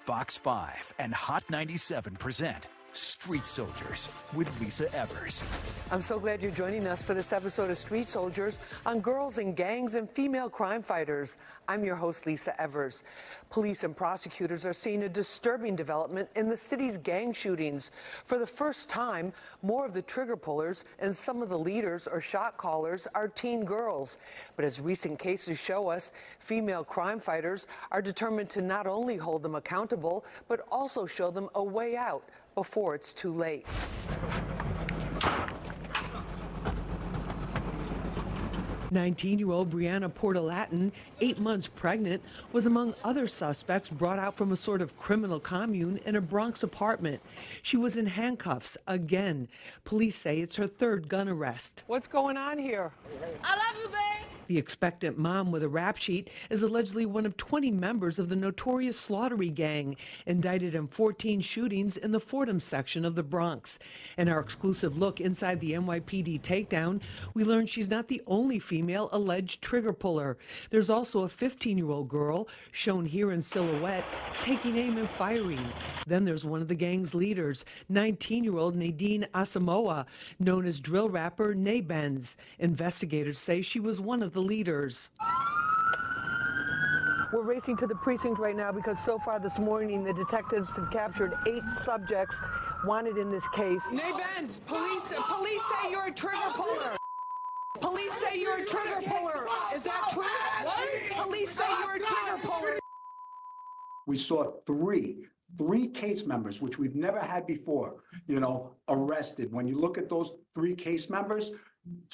Fox 5 and Hot 97 present Street Soldiers with Lisa Evers. I'm so glad you're joining us for this episode of Street Soldiers on girls and gangs and female crime fighters. I'm your host, Lisa Evers. Police and prosecutors are seeing a disturbing development in the city's gang shootings. For the first time, more of the trigger pullers and some of the leaders or shot callers are teen girls. But as recent cases show us, female crime fighters are determined to not only hold them accountable, but also show them a way out before it's too late. 19-year-old Brianna Portalatin, 8 months pregnant, was among other suspects brought out from a sort of criminal commune in a Bronx apartment. She was in handcuffs again. Police say it's her third gun arrest. What's going on here? I love you, babe. The expectant mom with a rap sheet is allegedly one of 20 members of the notorious Slaughtery gang, indicted in 14 shootings in the Fordham section of the Bronx. In our exclusive look inside the NYPD takedown, we learn she's not the only female alleged trigger puller. There's also a 15-year-old girl, shown here in silhouette, taking aim and firing. Then there's one of the gang's leaders, 19-year-old Nadine Asamoah, known as drill rapper Nay Benz. Investigators say she was one of the leaders. We're racing to the precinct right now because so far this morning the detectives have captured 8 subjects wanted in this case. Nay Benz, police say you're a trigger puller. Police say you're a trigger puller. Is that true? What? Police say you're a trigger puller. We saw three case members, which we've never had before, arrested. When you look at those 3 case members,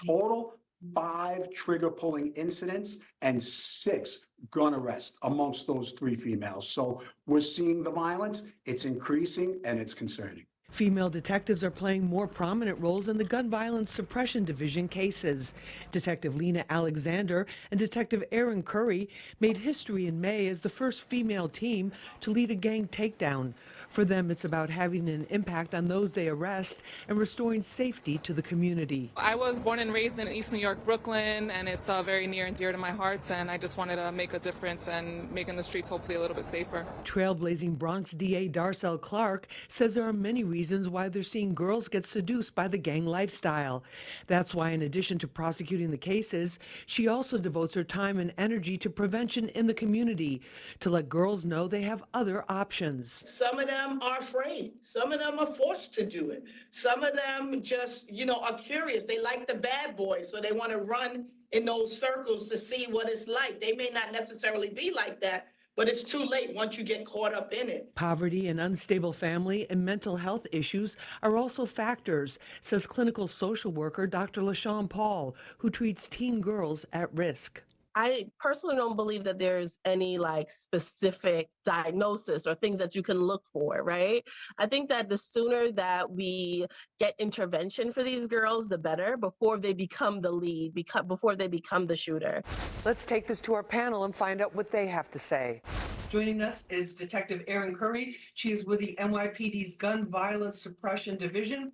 total 5 trigger pulling incidents and 6 gun arrests amongst those 3 females. So we're seeing the violence, it's increasing, and it's concerning. Female detectives are playing more prominent roles in the Gun Violence Suppression Division cases. Detective Lena Alexander and Detective Aaron Curry made history in May as the first female team to lead a gang takedown. For them, it's about having an impact on those they arrest and restoring safety to the community. I was born and raised in East New York, Brooklyn, and it's very near and dear to my heart, and I just wanted to make a difference and making the streets hopefully a little bit safer. Trailblazing Bronx DA Darcel Clark says there are many reasons why they're seeing girls get seduced by the gang lifestyle. That's why, in addition to prosecuting the cases, she also devotes her time and energy to prevention in the community, to let girls know they have other options. Some of them are afraid. Some of them are forced to do it. Some of them just, are curious. They like the bad boys, so they want to run in those circles to see what it's like. They may not necessarily be like that, but it's too late once you get caught up in it. Poverty, and unstable family, and mental health issues are also factors, says clinical social worker Dr. LaShawn Paul, who treats teen girls at risk. I personally don't believe that there's any specific diagnosis or things that you can look for, right? I think that the sooner that we get intervention for these girls, the better, before they become the lead, before they become the shooter. Let's take this to our panel and find out what they have to say. Joining us is Detective Aaron Curry. She is with the NYPD's Gun Violence Suppression Division.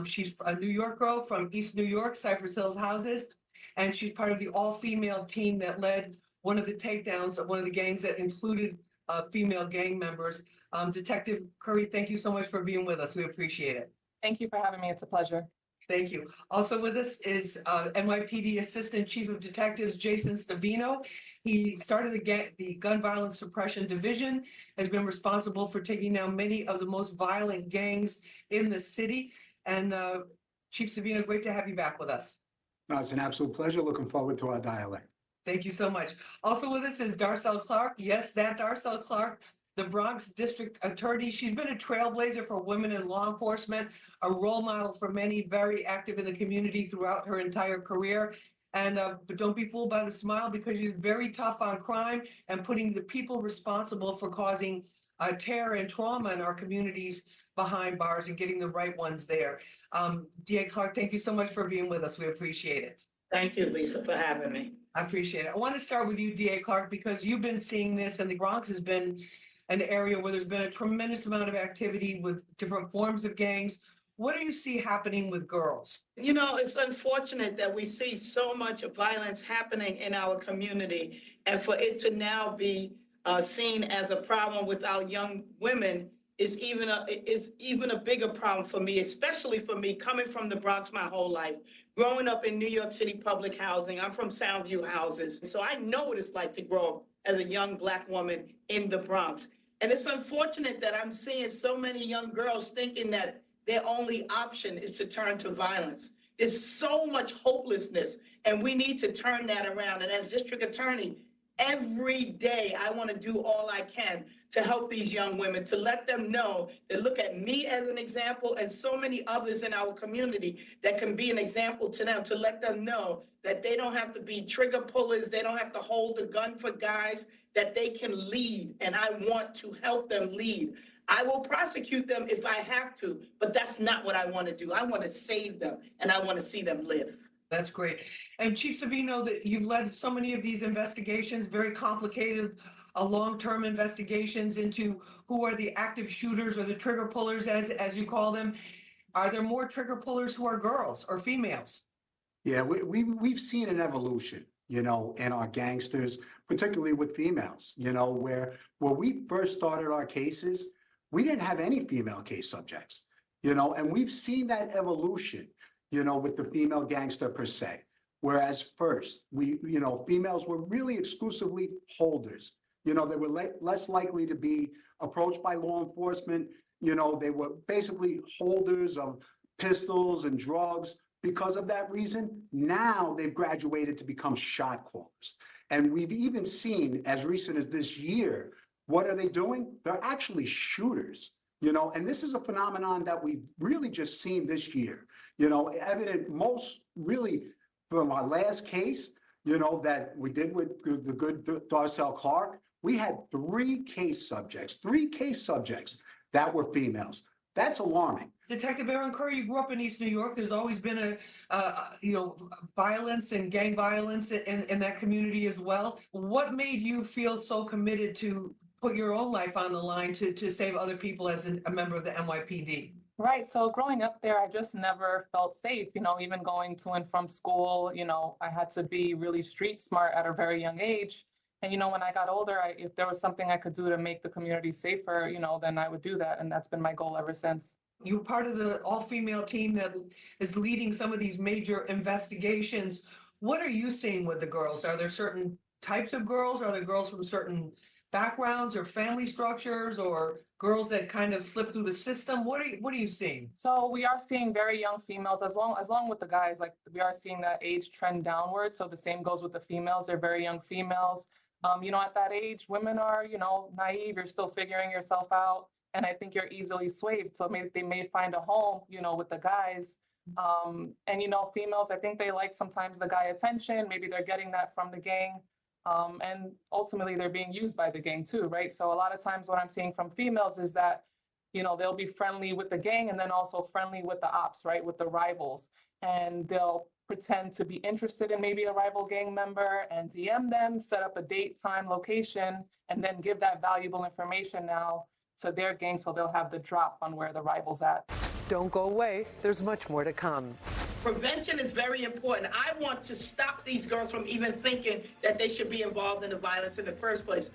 She's a New York girl from East New York, Cypress Hills houses. And she's part of the all-female team that led one of the takedowns of one of the gangs that included female gang members. Detective Curry, thank you so much for being with us. We appreciate it. Thank you for having me. It's a pleasure. Thank you. Also with us is NYPD Assistant Chief of Detectives Jason Savino. He started the Gun Violence Suppression Division, has been responsible for taking down many of the most violent gangs in the city. And Chief Savino, great to have you back with us. No, it's an absolute pleasure. Looking forward to our dialogue. Thank you so much. Also with us is Darcel Clark. Yes, that Darcel Clark, the Bronx District Attorney. She's been a trailblazer for women in law enforcement, a role model for many, very active in the community throughout her entire career. And but don't be fooled by the smile, because she's very tough on crime and putting the people responsible for causing terror and trauma in our communities behind bars and getting the right ones there. DA Clark, thank you so much for being with us. We appreciate it. Thank you, Lisa, for having me. I appreciate it. I want to start with you, DA Clark, because you've been seeing this, and the Bronx has been an area where there's been a tremendous amount of activity with different forms of gangs. What do you see happening with girls? It's unfortunate that we see so much violence happening in our community, and for it to now be seen as a problem with our young women is even a bigger problem for me, especially for me coming from the Bronx my whole life, growing up in New York City public housing. I'm from Soundview houses, so I know what it's like to grow up as a young Black woman in the Bronx. And it's unfortunate that I'm seeing so many young girls thinking that their only option is to turn to violence. There's so much hopelessness, and we need to turn that around. And as district attorney, every day I want to do all I can to help these young women, to let them know that look at me as an example and so many others in our community that can be an example to them, to let them know that they don't have to be trigger pullers, they don't have to hold a gun for guys, that they can lead. And I want to help them lead. I will prosecute them if I have to, but that's not what I want to do. I want to save them, and I want to see them live. That's great. And Chief Savino, that you've led so many of these investigations, very complicated, long-term investigations into who are the active shooters or the trigger pullers, as you call them. Are there more trigger pullers who are girls or females? Yeah, we've seen an evolution, in our gangsters, particularly with females, where we first started our cases, we didn't have any female case subjects, and we've seen that evolution, with the female gangster per se. Whereas first, females were really exclusively holders. They were less likely to be approached by law enforcement. They were basically holders of pistols and drugs. Because of that reason, now they've graduated to become shot callers. And we've even seen, as recent as this year, what are they doing? They're actually shooters. And this is a phenomenon that we've really just seen this year, evident most really from our last case, that we did with the good Darcel Clark. We had three case subjects that were females. That's alarming. Detective Aaron Curry, you grew up in East New York. There's always been violence and gang violence in that community as well. What made you feel so committed to put your own life on the line to save other people as a member of the NYPD? Right. So growing up there, I just never felt safe, even going to and from school, I had to be really street smart at a very young age. And, when I got older, if there was something I could do to make the community safer, then I would do that. And that's been my goal ever since. You're part of the all-female team that is leading some of these major investigations. What are you seeing with the girls? Are there certain types of girls? Are there girls from certain backgrounds or family structures, or girls that kind of slip through the system? What are you seeing? So we are seeing very young females, as long with the guys, like we are seeing that age trend downward. So the same goes with the females. They're very young females. At that age, women are, naive. You're still figuring yourself out. And I think you're easily swayed. So maybe they may find a home, with the guys. And, females, I think they like sometimes the guy attention. Maybe they're getting that from the gang. And ultimately they're being used by the gang too, right? So a lot of times what I'm seeing from females is that, they'll be friendly with the gang and then also friendly with the ops, right? With the rivals. And they'll pretend to be interested in maybe a rival gang member and DM them, set up a date, time, location, and then give that valuable information now to their gang so they'll have the drop on where the rival's at. Don't go away. There's much more to come. Prevention is very important. I want to stop these girls from even thinking that they should be involved in the violence in the first place.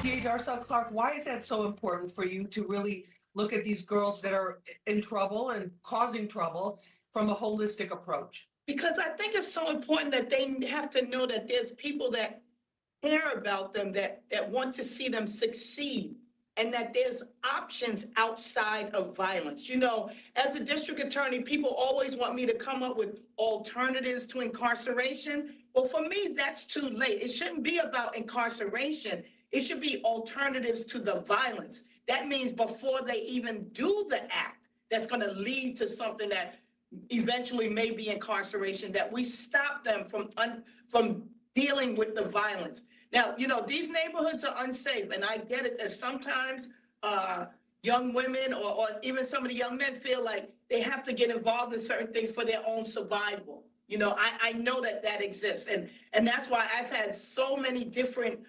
DA Darcel Clark, why is that so important for you to really look at these girls that are in trouble and causing trouble from a holistic approach? Because I think it's so important that they have to know that there's people that care about them, that want to see them succeed, and that there's options outside of violence. As a district attorney, people always want me to come up with alternatives to incarceration. Well, for me, that's too late. It shouldn't be about incarceration. It should be alternatives to the violence. That means before they even do the act that's going to lead to something that eventually may be incarceration, that we stop them from dealing with the violence. Now, these neighborhoods are unsafe, and I get it that sometimes young women or even some of the young men feel like they have to get involved in certain things for their own survival. I know that exists, and that's why I've had so many different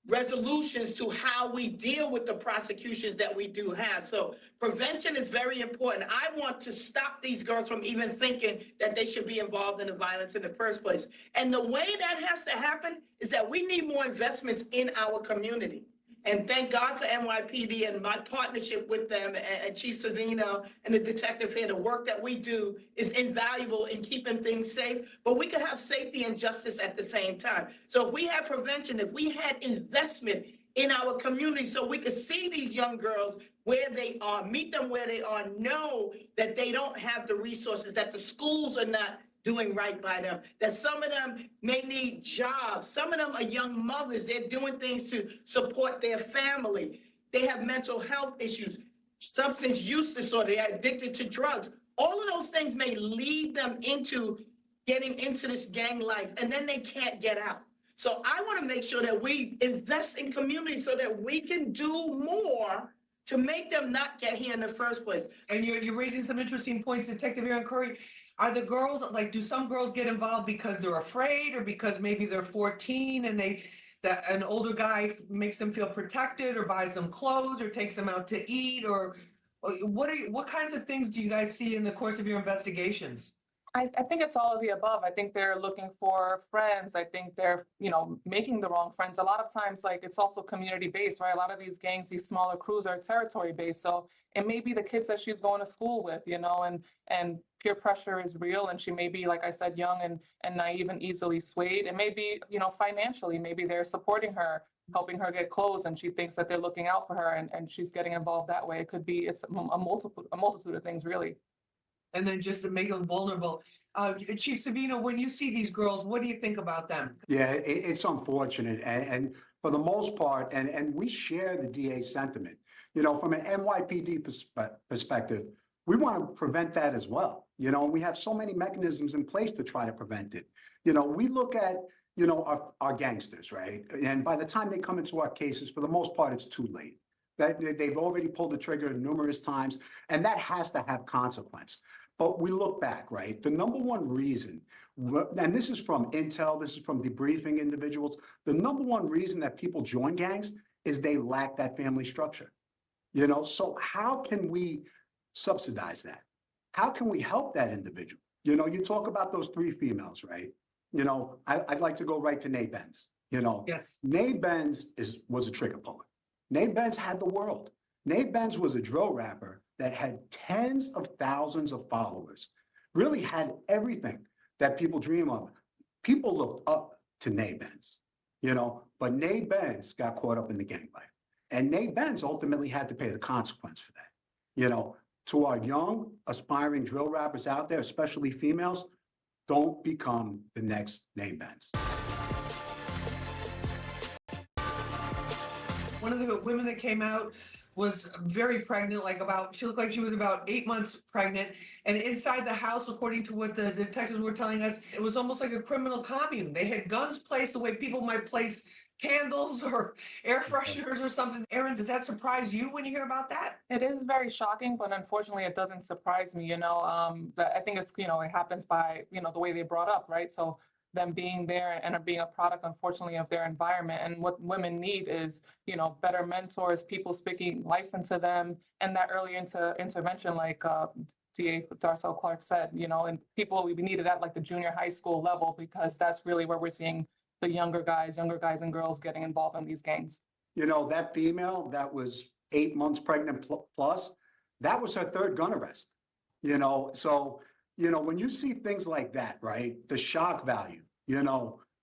resolutions to how we deal with the prosecutions that we do have. So prevention is very important. I want to stop these girls from even thinking that they should be involved in the violence in the first place. And the way that has to happen is that we need more investments in our community. And thank God for NYPD and my partnership with them and Chief Savino and the detective here. The work that we do is invaluable in keeping things safe, but we can have safety and justice at the same time. So if we had prevention, if we had investment in our community so we could see these young girls where they are, meet them where they are, know that they don't have the resources, that the schools are not doing right by them, that some of them may need jobs. Some of them are young mothers. They're doing things to support their family. They have mental health issues, substance use disorder, they're addicted to drugs. All of those things may lead them into getting into this gang life, and then they can't get out. So I want to make sure that we invest in communities so that we can do more to make them not get here in the first place. And you're raising some interesting points, Detective Aaron Curry. Are the girls, like, do some girls get involved because they're afraid, or because maybe they're 14 and an older guy makes them feel protected, or buys them clothes, or takes them out to eat, or what kinds of things do you guys see in the course of your investigations? I think it's all of the above. I think they're looking for friends. I think they're, making the wrong friends. A lot of times, like, it's also community based, right? A lot of these gangs, these smaller crews are territory based. So it may be the kids that she's going to school with, and peer pressure is real. And she may be, like I said, young and naive and easily swayed. It may be, financially, maybe they're supporting her, helping her get clothes, and she thinks that they're looking out for her, and she's getting involved that way. It could be, it's a multitude of things, really. And then just to make them vulnerable. Chief Savino, when you see these girls, what do you think about them? Yeah, it's unfortunate. And for the most part, and we share the DA's sentiment, from an NYPD perspective, we want to prevent that as well. We have so many mechanisms in place to try to prevent it. We look at, our gangsters, right? And by the time they come into our cases, for the most part, it's too late. That they've already pulled the trigger numerous times, and that has to have consequence. But we look back, right? The number one reason, and this is from intel, this is from debriefing individuals, the number one reason that people join gangs is they lack that family structure. So how can we subsidize that? How can we help that individual? You talk about those 3 females, right? I'd like to go right to Nay Benz. Yes. Nay Benz was a trigger puller. Nay Benz had the world. Nay Benz was a drill rapper that had tens of thousands of followers, really had everything that people dream of. People looked up to Nay Benz, but Nay Benz got caught up in the gang life. And Nay Benz ultimately had to pay the consequence for that. To our young, aspiring drill rappers out there, especially females, don't become the next Nay Benz. One of the women that came out was very pregnant, she looked like she was about 8 months pregnant. And inside the house, according to what the detectives were telling us, it was almost like a criminal commune. They had guns placed the way people might place candles or air fresheners or something. Aaron, does that surprise you when you hear about that? It is very shocking, but unfortunately it doesn't surprise me, that I think it's, it happens by, the way they brought up, right? So them being there and being a product, unfortunately, of their environment. And what women need is, better mentors, people speaking life into them, and that early intervention, like DA Darcel Clark said, and people, we needed at like the junior high school level, because that's really where we're seeing the younger guys and girls getting involved in these gangs. That female that was 8 months pregnant plus, that was her 3rd gun arrest. So when you see things like that, right, the shock value,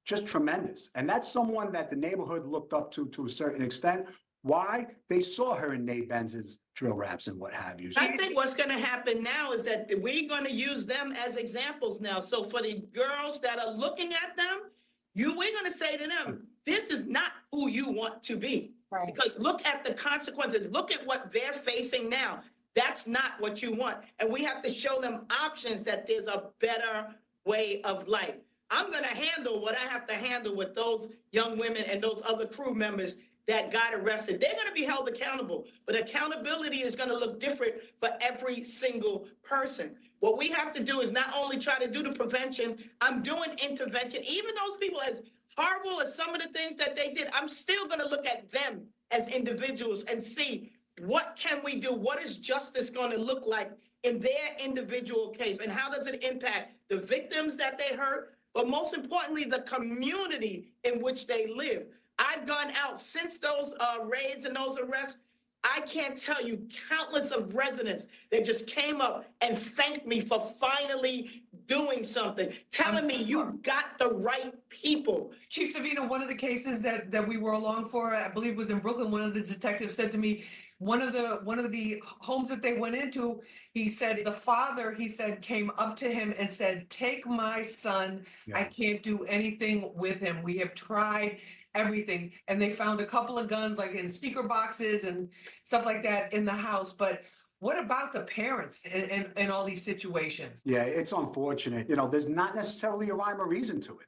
just tremendous. And that's someone that the neighborhood looked up to a certain extent. Why? They saw her in Nay Benz's drill raps and what have you. I think what's going to happen now is that we're going to use them as examples now. So for the girls that are looking at them, we're going to say to them, this is not who you want to be. Right. Because look at the consequences. Look at what they're facing now. That's not what you want. And we have to show them options, that there's a better way of life. I'm going to handle what I have to handle with those young women and those other crew members that got arrested. They're going to be held accountable, but accountability is going to look different for every single person. What we have to do is not only try to do the prevention, I'm doing intervention. Even those people, as horrible as some of the things that they did, I'm still going to look at them as individuals and see what can we do? What is justice going to look like in their individual case? And how does it impact the victims that they hurt? But most importantly, the community in which they live. I've gone out since those raids and those arrests. I can't tell you countless of residents that just came up and thanked me for finally doing something, telling me you got the right people. Chief Savino, one of the cases that we were along for, I believe was in Brooklyn, one of the detectives said to me, one of the homes that they went into, he said the father, came up to him and said, "Take my son. I can't do anything with him. We have tried everything." And they found a couple of guns like in sneaker boxes and stuff like that in the house. But what about the parents in all these situations? Yeah, it's unfortunate. There's not necessarily a rhyme or reason to it.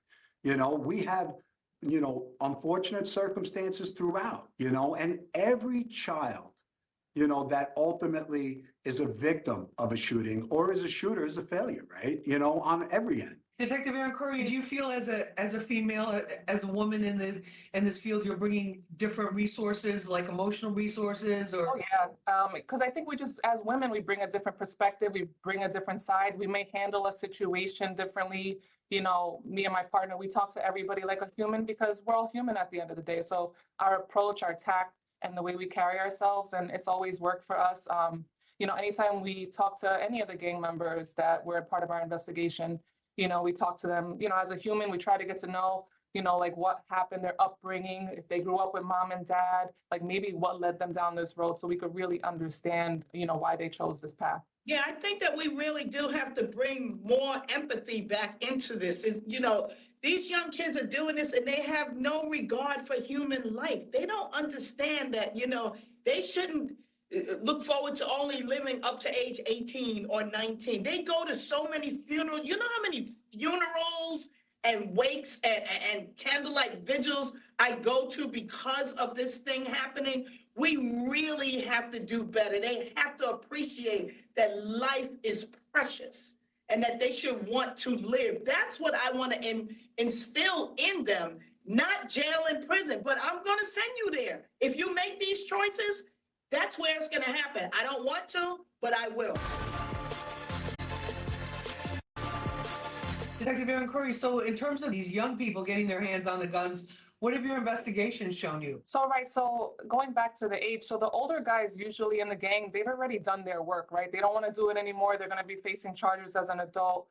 We have, unfortunate circumstances throughout, and every child, that ultimately is a victim of a shooting or is a shooter is a failure, right? On every end. Detective Aaron Curry, do you feel as a female, as a woman in this field, you're bringing different resources, like emotional resources, or? Oh, yeah, because I think we just, as women, we bring a different perspective, we bring a different side, we may handle a situation differently. Me and my partner, we talk to everybody like a human because we're all human at the end of the day. So our approach, our tact, and the way we carry ourselves, and it's always worked for us. Anytime we talk to any of the gang members that were a part of our investigation, we talk to them, as a human, we try to get to know, like what happened, their upbringing, if they grew up with mom and dad, like maybe what led them down this road so we could really understand, why they chose this path. Yeah, I think that we really do have to bring more empathy back into this. These young kids are doing this and they have no regard for human life. They don't understand that, they shouldn't look forward to only living up to age 18 or 19. They go to so many funerals. You know how many funerals and wakes and candlelight vigils I go to because of this thing happening? We really have to do better. They have to appreciate that life is precious and that they should want to live. That's what I want to instill in them, not jail and prison, but I'm going to send you there. If you make these choices, that's where it's going to happen. I don't want to, but I will. Detective Aaron Curry, so in terms of these young people getting their hands on the guns, what have your investigations shown you? So going back to the age, so the older guys usually in the gang, they've already done their work, right? They don't want to do it anymore. They're going to be facing charges as an adult.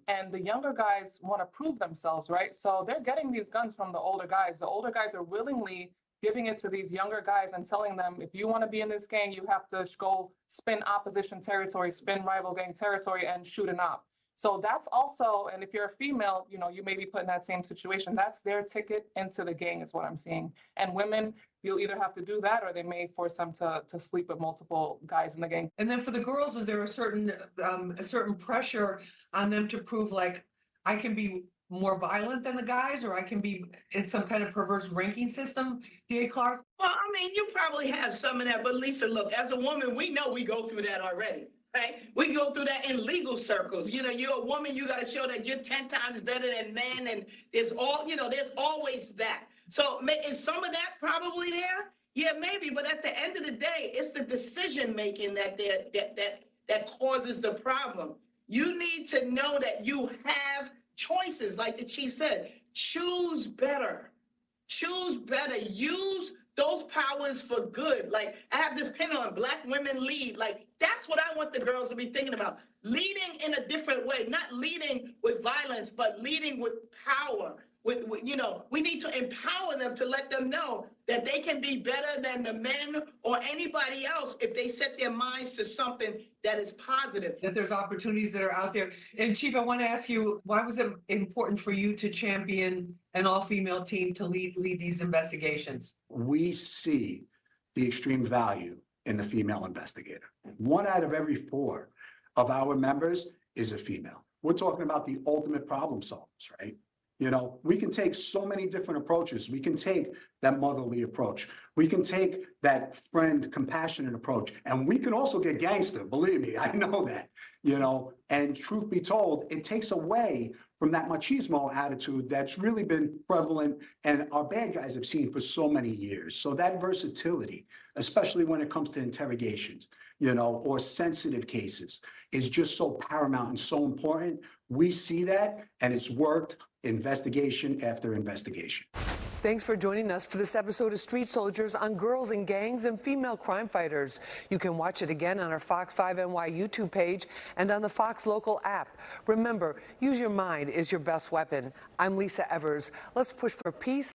And the younger guys want to prove themselves, right? So they're getting these guns from the older guys. The older guys are willingly giving it to these younger guys and telling them, if you want to be in this gang, you have to go spin opposition territory, spin rival gang territory, and shoot an op. So that's also, and if you're a female, you may be put in that same situation. That's their ticket into the gang is what I'm seeing. And women, you'll either have to do that or they may force them to sleep with multiple guys in the gang. And then for the girls, is there a certain pressure on them to prove like, I can be more violent than the guys, or I can be in some kind of perverse ranking system, D.A. Clark? Well, you probably have some of that, but Lisa, look, as a woman, we know we go through that already. Right? We go through that in legal circles. You're a woman, you got to show that you're 10 times better than men. And there's always that. So is some of that probably there? Yeah, maybe. But at the end of the day, it's the decision making that causes the problem. You need to know that you have choices. Like the chief said, choose better. Choose better. Use those powers for good. Like I have this pin on Black Women Lead. Like that's what I want the girls to be thinking about. Leading in a different way, not leading with violence, but leading with power. We need to empower them to let them know that they can be better than the men or anybody else if they set their minds to something that is positive. That there's opportunities that are out there. And Chief, I want to ask you, why was it important for you to champion an all-female team to lead these investigations? We see the extreme value in the female investigator. 1 out of every 4 of our members is a female. We're talking about the ultimate problem solvers, right? You know, we can take so many different approaches. We can take that motherly approach. We can take that friend, compassionate approach. And we can also get gangster, believe me, I know that, you know. And truth be told, it takes away from that machismo attitude that's really been prevalent and our bad guys have seen for so many years. So that versatility, especially when it comes to interrogations, you know, or sensitive cases, is just so paramount and so important. We see that, and it's worked investigation after investigation. Thanks for joining us for this episode of Street Soldiers on girls and gangs and female crime fighters. You can watch it again on our Fox 5 NY YouTube page and on the Fox Local app. Remember, use your mind is your best weapon. I'm Lisa Evers. Let's push for peace.